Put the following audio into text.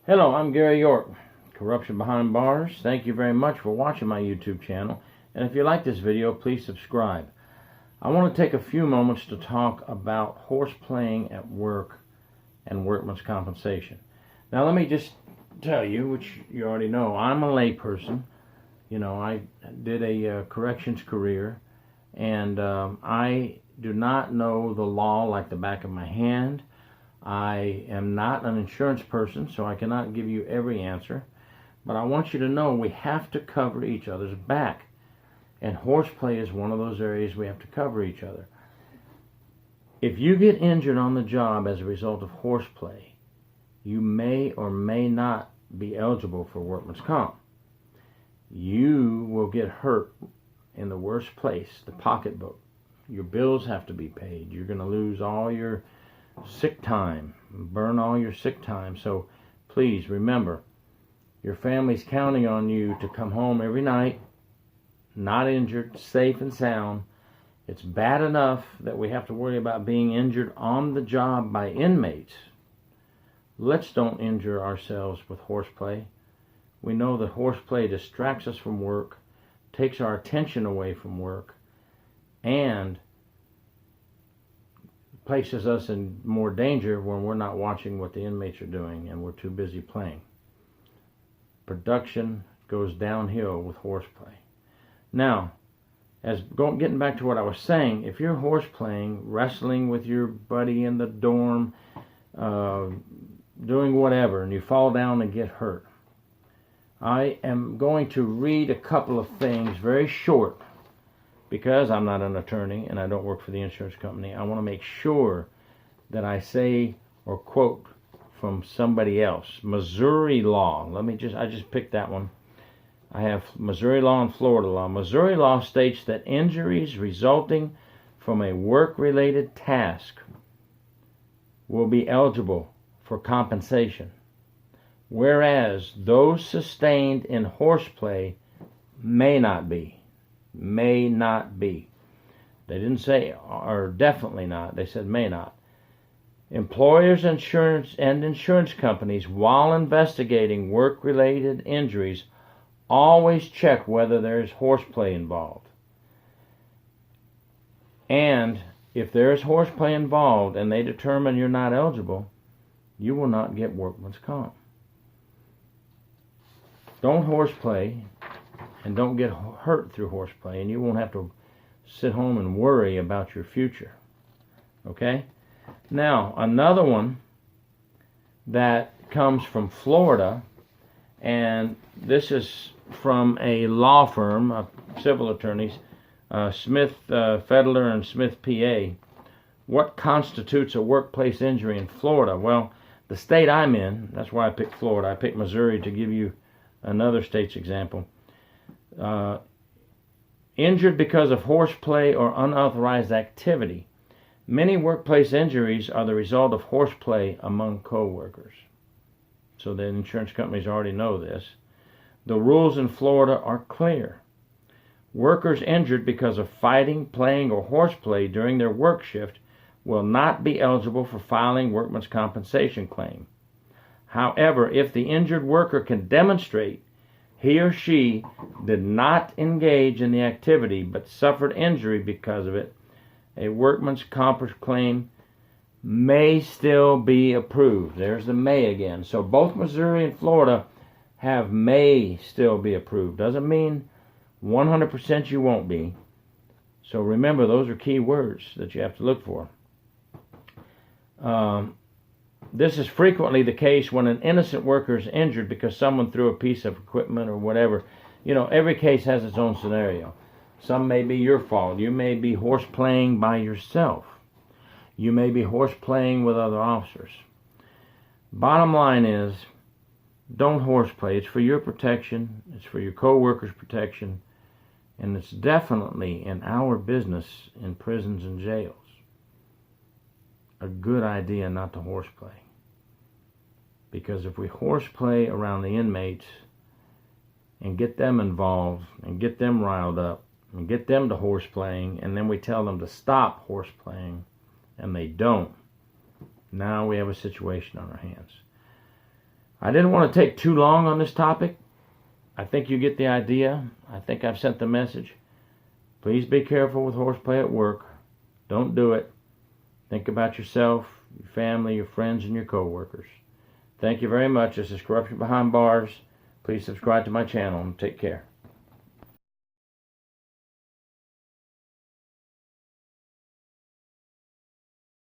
Hello, I'm Gary York, Corruption Behind Bars. Thank you very much for watching my YouTube channel. And if you like this video, please subscribe. I want to take a few moments to talk about horseplaying at work and workman's compensation. Now let me just tell you, which you already know, I'm a layperson. You know, I did a corrections career, and I do not know the law like the back of my hand. I am not an insurance person, so I cannot give you every answer. But I want you to know we have to cover each other's back. And horseplay is one of those areas we have to cover each other. If you get injured on the job as a result of horseplay, you may or may not be eligible for workman's comp. You will get hurt in the worst place, the pocketbook. Your bills have to be paid. You're going to lose all your sick time, burn all your sick time. So please remember, your family's counting on you to come home every night, not injured, safe and sound. It's bad enough that we have to worry about being injured on the job by inmates. Let's don't injure ourselves with horseplay. We know that horseplay distracts us from work, takes our attention away from work, and places us in more danger when we're not watching what the inmates are doing and we're too busy playing. Production goes downhill with horseplay. Now, getting back to what I was saying, if you're horseplaying, wrestling with your buddy in the dorm, doing whatever, and you fall down and get hurt, I am going to read a couple of things, very short, because I'm not an attorney and I don't work for the insurance company. I want to make sure that I say or quote from somebody else. Missouri law. I just picked that one. I have Missouri law and Florida law. Missouri law states that injuries resulting from a work-related task will be eligible for compensation, whereas those sustained in horseplay may not be. May not be. They didn't say, or definitely not. They said may not. Employers and insurance companies, while investigating work-related injuries, always check whether there is horseplay involved. And if there is horseplay involved and they determine you're not eligible, you will not get workman's comp. Don't horseplay and don't get hurt through horseplay, and you won't have to sit home and worry about your future. Okay? Now, another one that comes from Florida, and this is from a law firm of civil attorneys, Smith, Fedler and Smith, PA. What constitutes a workplace injury in Florida? Well, the state I'm in, that's why I picked Florida. I picked Missouri to give you another state's example. Injured because of horseplay or unauthorized activity. Many workplace injuries are the result of horseplay among co-workers. So the insurance companies already know this. The rules in Florida are clear. Workers injured because of fighting, playing, or horseplay during their work shift will not be eligible for filing workman's compensation claim. However, if the injured worker can demonstrate he or she did not engage in the activity but suffered injury because of it, a workman's comp claim may still be approved. There's the may again. So both Missouri and Florida have may still be approved. Doesn't mean 100% you won't be. So remember, those are key words that you have to look for. This is frequently the case when an innocent worker is injured because someone threw a piece of equipment or whatever. You know, every case has its own scenario. Some may be your fault. You may be horseplaying by yourself. You may be horseplaying with other officers. Bottom line is, don't horseplay. It's for your protection. It's for your co-workers' protection. And it's definitely in our business in prisons and jails a good idea not to horseplay. Because if we horseplay around the inmates and get them involved and get them riled up and get them to horseplaying, and then we tell them to stop horseplaying and they don't, now we have a situation on our hands. I didn't want to take too long on this topic. I think you get the idea. I think I've sent the message. Please be careful with horseplay at work. Don't do it. Think about yourself, your family, your friends, and your co-workers. Thank you very much. This is Corruption Behind Bars. Please subscribe to my channel and take care.